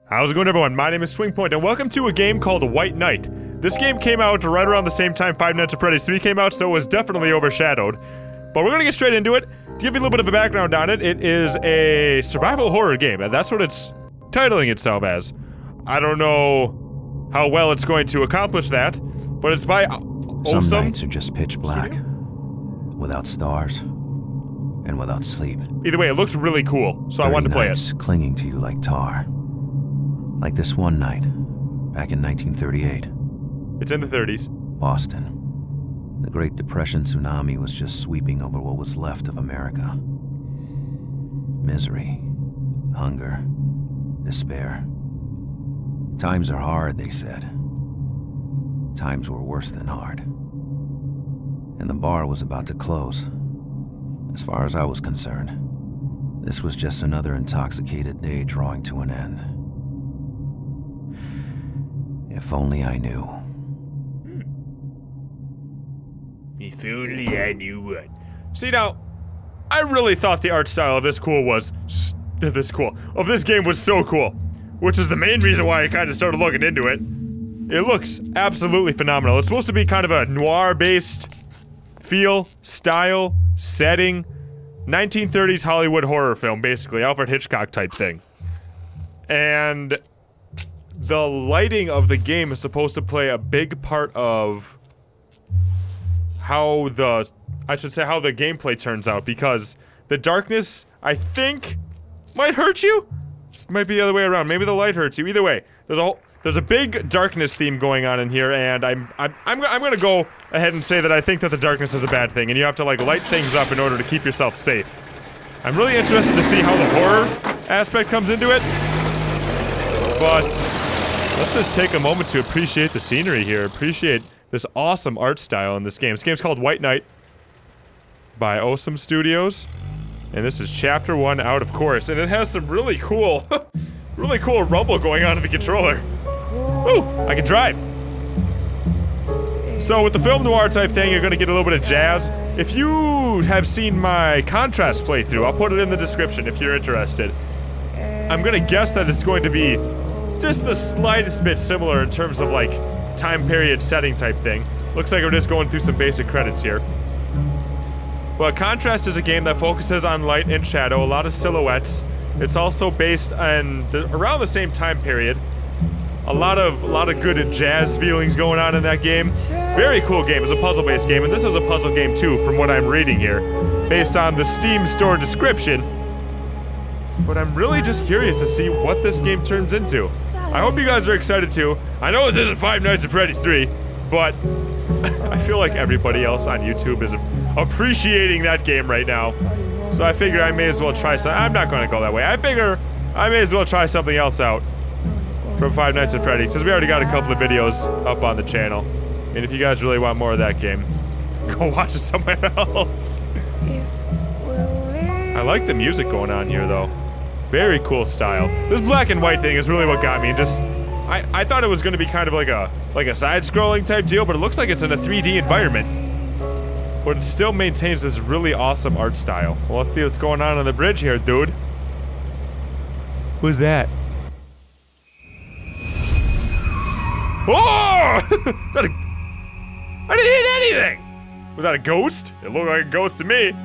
How's it going, everyone? My name is SwingPoynt, and welcome to a game called White Knight. This game came out right around the same time Five Nights at Freddy's 3 came out, so it was definitely overshadowed. But we're gonna get straight into it. To give you a little bit of a background on it, it is a survival horror game, and that's what it's titling itself as. I don't know how well it's going to accomplish that, but it's by Some nights are just pitch black, without stars, and without sleep. Either way, it looks really cool, so I wanted to play it. Clinging to you like tar. Like this one night, back in 1938. It's in the 30s. Boston. The Great Depression tsunami was just sweeping over what was left of America. Misery, hunger, despair. Times are hard, they said. Times were worse than hard. And the bar was about to close. As far as I was concerned, this was just another intoxicated day drawing to an end. If only I knew. If only I knew what. See now, I really thought the art style of this game was so cool, which is the main reason why I kind of started looking into it. It looks absolutely phenomenal. It's supposed to be kind of a noir-based feel, style, setting, 1930s Hollywood horror film, basically, Alfred Hitchcock type thing. And the lighting of the game is supposed to play a big part of how the gameplay turns out, because the darkness, I think, might hurt you? It might be the other way around. Maybe the light hurts you. Either way, there's a big darkness theme going on in here, and I'm gonna go ahead and say that I think that the darkness is a bad thing, and you have to like light things up in order to keep yourself safe. I'm really interested to see how the horror aspect comes into it, but let's just take a moment to appreciate the scenery here, appreciate this awesome art style in this game. This game's called White Knight by Awesome Studios, and this is Chapter 1 out, of course, and it has some really cool, really cool rumble going on in the controller. Ooh, I can drive. So with the film noir type thing, you're gonna get a little bit of jazz. If you have seen my contrast playthrough, I'll put it in the description if you're interested. I'm gonna guess that it's going to be just the slightest bit similar in terms of like time period setting type thing. Looks like we're just going through some basic credits here. But Contrast is a game that focuses on light and shadow, a lot of silhouettes. It's also based on around the same time period. A lot of good jazz feelings going on in that game. Very cool game. It's a puzzle-based game, and this is a puzzle game too, from what I'm reading here, based on the Steam store description. But I'm really just curious to see what this game turns into. I hope you guys are excited too. I know this isn't Five Nights at Freddy's 3, but I feel like everybody else on YouTube is appreciating that game right now. So I figure I may as well try some. I'm not going to go that way. I figure I may as well try something else out from Five Nights at Freddy's, since we already got a couple of videos up on the channel. And if you guys really want more of that game, go watch it somewhere else. I like the music going on here though. Very cool style. This black and white thing is really what got me. Just, I thought it was going to be kind of like a side-scrolling type deal, but it looks like it's in a 3D environment. But it still maintains this really awesome art style. Well, let's see what's going on the bridge here, dude. Who's that? Oh! Is that I didn't hit anything! Was that a ghost? It looked like a ghost to me.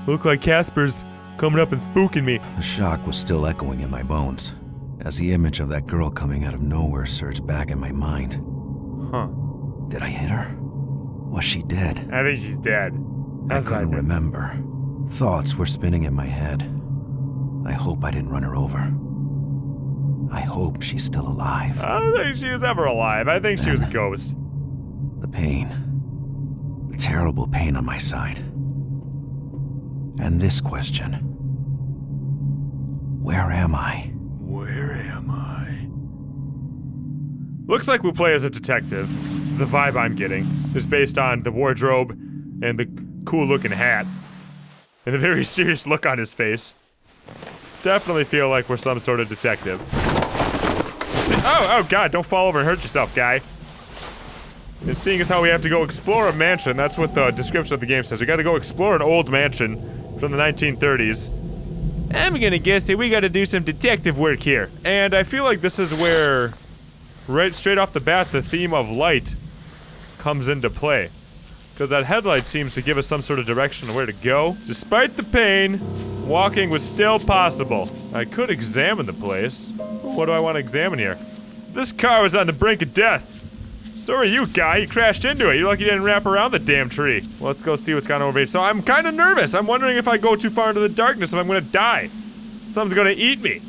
Looked like Casper's coming up and spooking me. The shock was still echoing in my bones, as the image of that girl coming out of nowhere surged back in my mind. Huh. Did I hit her? Was she dead? I think she's dead. I couldn't remember. Thoughts were spinning in my head. I hope I didn't run her over. I hope she's still alive. I don't think she was ever alive. I think she was a ghost. The pain. The terrible pain on my side. And this question. Where am I? Where am I? Looks like we play as a detective. The vibe I'm getting is based on the wardrobe and the cool-looking hat. And the very serious look on his face. Definitely feel like we're some sort of detective. Oh god, don't fall over and hurt yourself, guy. And seeing as how we have to go explore a mansion, that's what the description of the game says. We gotta go explore an old mansion from the 1930s. I'm gonna guess that we gotta do some detective work here. And I feel like this is where, right straight off the bat, the theme of light comes into play. Because that headlight seems to give us some sort of direction on where to go. Despite the pain, walking was still possible. I could examine the place. What do I want to examine here? This car was on the brink of death. So are you, guy. You crashed into it. You're lucky you didn't wrap around the damn tree. Well, let's go see what's gone over here. So I'm kind of nervous. I'm wondering if I go too far into the darkness, if I'm gonna die. Something's gonna eat me.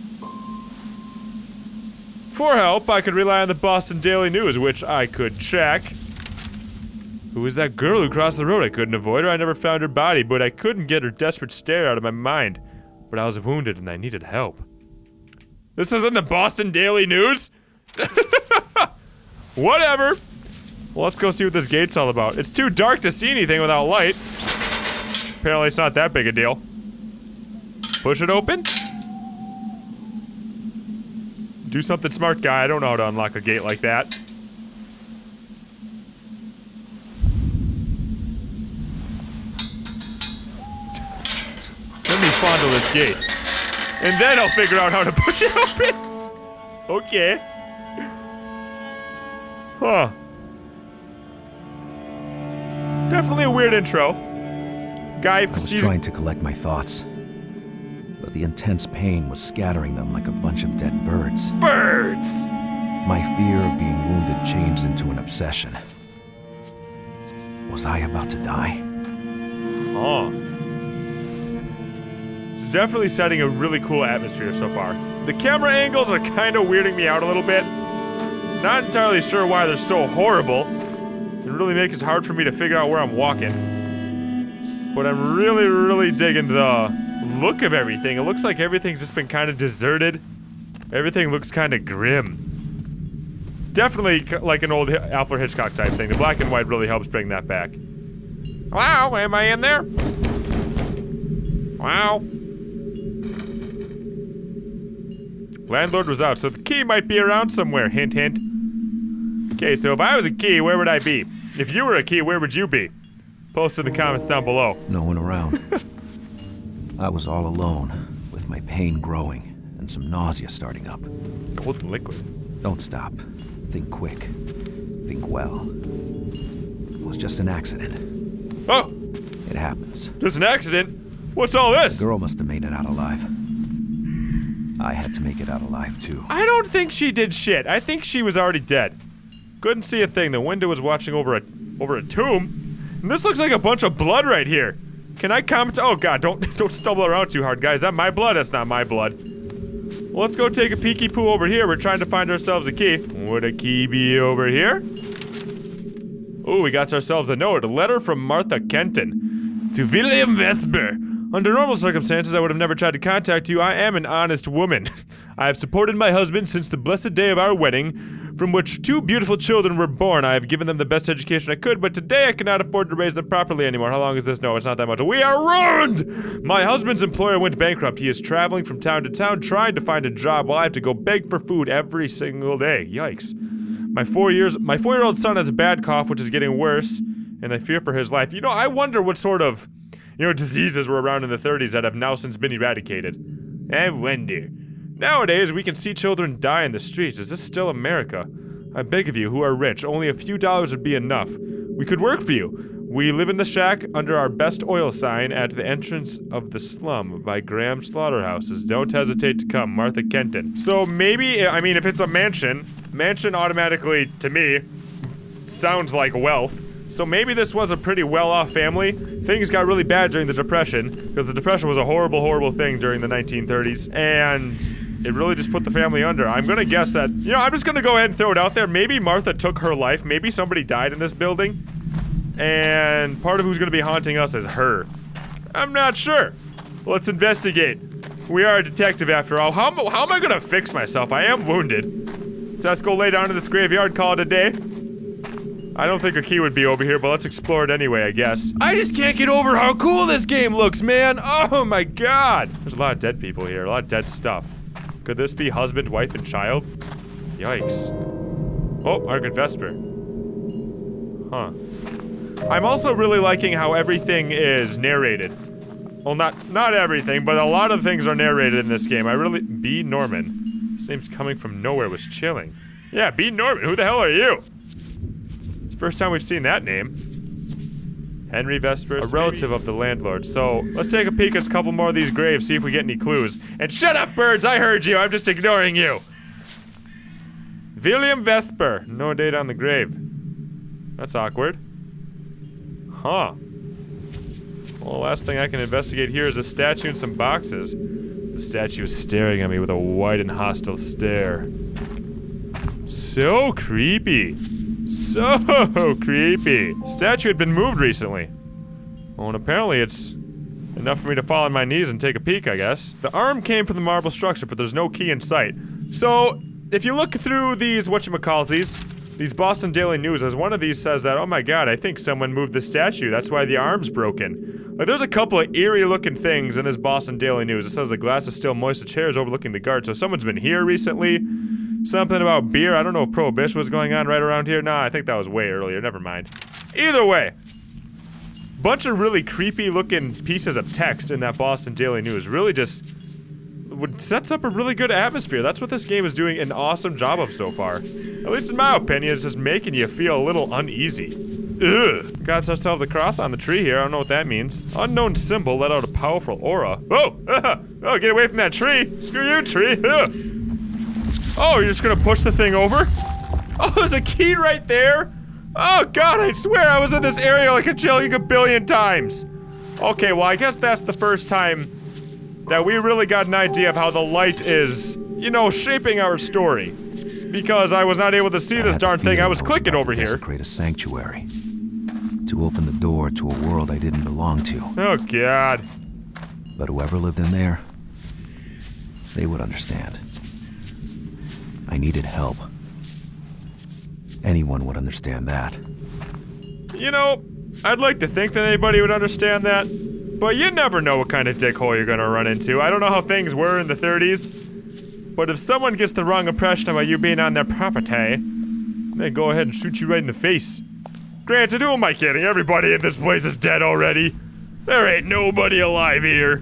For help, I could rely on the Boston Daily News, which I could check. Who is that girl who crossed the road? I couldn't avoid her. I never found her body, but I couldn't get her desperate stare out of my mind. But I was wounded and I needed help. This isn't the Boston Daily News? Whatever. Well, let's go see what this gate's all about. It's too dark to see anything without light. Apparently it's not that big a deal. Push it open. Do something smart, guy. I don't know how to unlock a gate like that. Let me fondle this gate. And then I'll figure out how to push it open. Okay. Huh. Definitely a weird intro. Guy I was trying to collect my thoughts, but the intense pain was scattering them like a bunch of dead birds. Birds! My fear of being wounded changed into an obsession. Was I about to die? Oh. It's definitely setting a really cool atmosphere so far. The camera angles are kind of weirding me out a little bit. Not entirely sure why they're so horrible. It really makes it hard for me to figure out where I'm walking. But I'm really, really digging the look of everything. It looks like everything's just been kind of deserted. Everything looks kind of grim. Definitely like an old Alfred Hitchcock type thing. The black and white really helps bring that back. Wow, am I in there? Wow. Landlord was out, so the key might be around somewhere. Hint, hint. Okay, so if I was a key, where would I be? If you were a key, where would you be? Post in the comments down below. No one around. I was all alone, with my pain growing and some nausea starting up. Golden liquid. Don't stop. Think quick. Think well. It was just an accident. Oh! It happens. Just an accident? What's all this? The girl must have made it out alive. I had to make it out alive, too. I don't think she did shit. I think she was already dead. Couldn't see a thing. The window was watching over a tomb. And this looks like a bunch of blood right here. Can I comment? Oh god, don't stumble around too hard, guys. Is that my blood? That's not my blood. Well, let's go take a peeky poo over here. We're trying to find ourselves a key. Would a key be over here? Oh, we got ourselves a note. A letter from Martha Kenton. To William Vesper. Under normal circumstances, I would have never tried to contact you. I am an honest woman. I have supported my husband since the blessed day of our wedding, from which 2 beautiful children were born. I have given them the best education I could, but today I cannot afford to raise them properly anymore. How long is this? No, it's not that much. We are ruined! My husband's employer went bankrupt. He is traveling from town to town trying to find a job while I have to go beg for food every single day. Yikes. My 4-year-old son has a bad cough, which is getting worse, and I fear for his life. You know, I wonder what sort of, diseases were around in the 30s that have now since been eradicated. I wonder. Nowadays, we can see children die in the streets. Is this still America? I beg of you, who are rich, only a few dollars would be enough. We could work for you. We live in the shack under our best oil sign at the entrance of the slum by Graham Slaughterhouses. Don't hesitate to come, Martha Kenton. So maybe, I mean, if it's a mansion automatically, to me, sounds like wealth. So maybe this was a pretty well-off family. Things got really bad during the Depression, because the Depression was a horrible, horrible thing during the 1930s, and it really just put the family under. I'm gonna guess that, I'm just gonna go ahead and throw it out there. Maybe Martha took her life. Maybe somebody died in this building, and part of who's gonna be haunting us is her. I'm not sure. Let's investigate. We are a detective after all. How am I gonna fix myself? I am wounded. So let's go lay down in this graveyard, call it a day. I don't think a key would be over here, but let's explore it anyway, I guess. I just can't get over how cool this game looks, man! Oh my god! There's a lot of dead people here, a lot of dead stuff. Could this be husband, wife, and child? Yikes. Oh, Argent Vesper. Huh. I'm also really liking how everything is narrated. Well, not everything, but a lot of things are narrated in this game. B. Norman. This name's coming from nowhere was chilling. Yeah, B. Norman, who the hell are you? It's the first time we've seen that name. Henry Vespers, a relative of the landlord. So, let's take a peek at a couple more of these graves, see if we get any clues. And shut up, birds, I heard you, I'm just ignoring you. William Vesper, no date on the grave. That's awkward. Huh. Well, the last thing I can investigate here is a statue and some boxes. The statue is staring at me with a wide and hostile stare. So creepy. So creepy. Statue had been moved recently. Well, and apparently it's enough for me to fall on my knees and take a peek, I guess. The arm came from the marble structure, but there's no key in sight. So, if you look through these whatchamacallsies, these Boston Daily News, as one of these says that, oh my god, I think someone moved the statue, that's why the arm's broken. Like, there's a couple of eerie looking things in this Boston Daily News. It says the glass is still moist, the chair is overlooking the guard, so someone's been here recently. Something about beer, I don't know if Prohibition was going on right around here. Nah, I think that was way earlier, never mind. Either way, bunch of really creepy looking pieces of text in that Boston Daily News. Really just sets up a really good atmosphere. That's what this game is doing an awesome job of so far. At least in my opinion, it's just making you feel a little uneasy. Ugh. Got ourselves a cross on the tree here. I don't know what that means. Unknown symbol let out a powerful aura. Oh! Oh, get away from that tree! Screw you, tree! Ugh. Oh, you're just gonna push the thing over? Oh, there's a key right there! Oh god, I swear I was in this area like a billion times! Okay, well I guess that's the first time that we really got an idea of how the light is, you know, shaping our story. Because I was not able to see this darn thing I was clicking over here. Create a sanctuary. To open the door to a world I didn't belong to. Oh god. But whoever lived in there, they would understand. I needed help. Anyone would understand that. You know, I'd like to think that anybody would understand that, but you never know what kind of dickhole you're gonna run into. I don't know how things were in the 30s, but if someone gets the wrong impression about you being on their property, they go ahead and shoot you right in the face. Granted, who am I kidding? Everybody in this place is dead already. There ain't nobody alive here.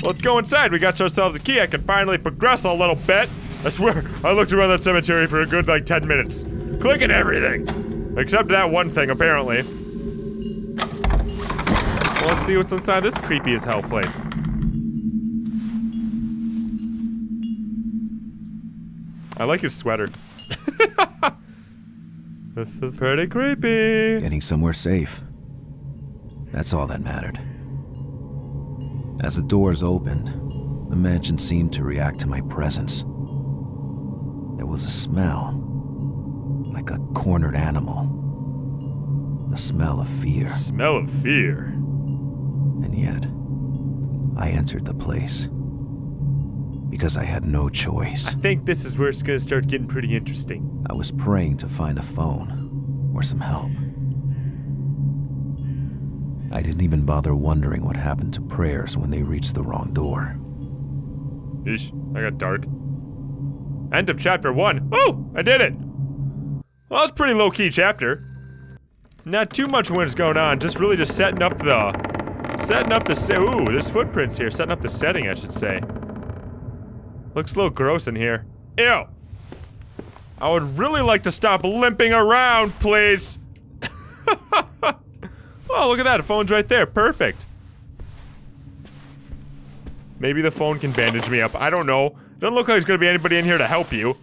Let's go inside. We got ourselves a key. I can finally progress a little bit. I swear, I looked around that cemetery for a good, like, 10 minutes. Clicking everything. Except that one thing, apparently. Well, let's see what's inside this creepy as hell place. I like his sweater. This is pretty creepy. Getting somewhere safe. That's all that mattered. As the doors opened, the mansion seemed to react to my presence. There was a smell, like a cornered animal. The smell of fear. Smell of fear? And yet, I entered the place. Because I had no choice. I think this is where it's gonna start getting pretty interesting. I was praying to find a phone, or some help. I didn't even bother wondering what happened to prayers when they reached the wrong door. Eesh, I got dark. End of chapter 1. Oh, I did it! Well, that's a pretty low-key chapter. Not too much what's going on, just really just setting up the... ooh, there's footprints here. Setting up the setting, I should say. Looks a little gross in here. Ew! I would really like to stop limping around, please! Oh, look at that, the phone's right there, perfect. Maybe the phone can bandage me up, I don't know. Doesn't look like there's gonna be anybody in here to help you.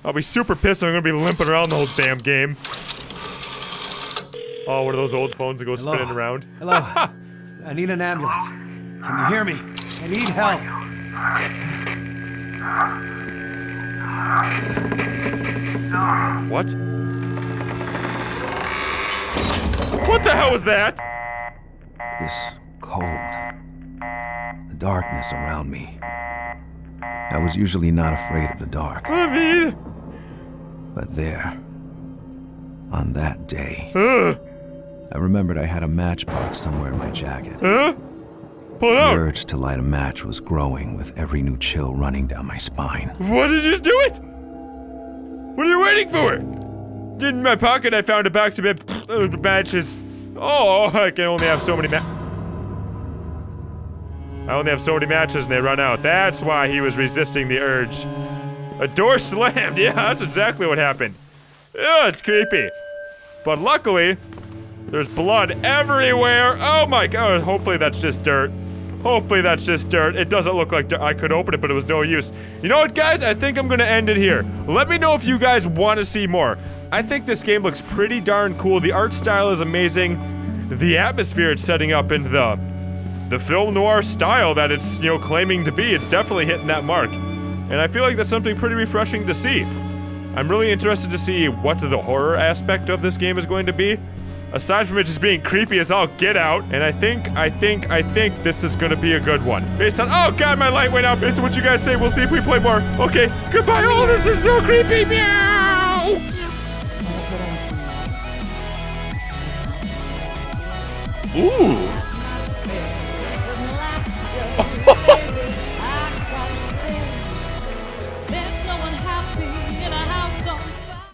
I'll be super pissed if I'm gonna be limping around the whole damn game. Oh, one of those old phones that go spinning around. Hello. I need an ambulance. Can you hear me? I need help. What? What the hell was that? This cold. The darkness around me. I was usually not afraid of the dark. But there, on that day, I remembered I had a matchbox somewhere in my jacket. Pull it out! The urge to light a match was growing with every new chill running down my spine. What did you just do it? What are you waiting for? In my pocket I found a box of matches. Oh, I can only have so many I only have so many matches and they run out. That's why he was resisting the urge. A door slammed. Yeah, that's exactly what happened. Yeah, it's creepy. But luckily, there's blood everywhere. Oh my god. Hopefully that's just dirt. Hopefully that's just dirt. It doesn't look like dirt. I could open it, but it was no use. You know what, guys? I think I'm gonna end it here. Let me know if you guys want to see more. I think this game looks pretty darn cool. The art style is amazing. The atmosphere it's setting up in the film noir style that it's, you know, claiming to be, it's definitely hitting that mark. And I feel like that's something pretty refreshing to see. I'm really interested to see what the horror aspect of this game is going to be. Aside from it just being creepy as all get out. And I think this is gonna be a good one. Based on, oh god, my light went out. Based on what you guys say, we'll see if we play more. Okay, goodbye. Oh, this is so creepy. Meow! Ooh.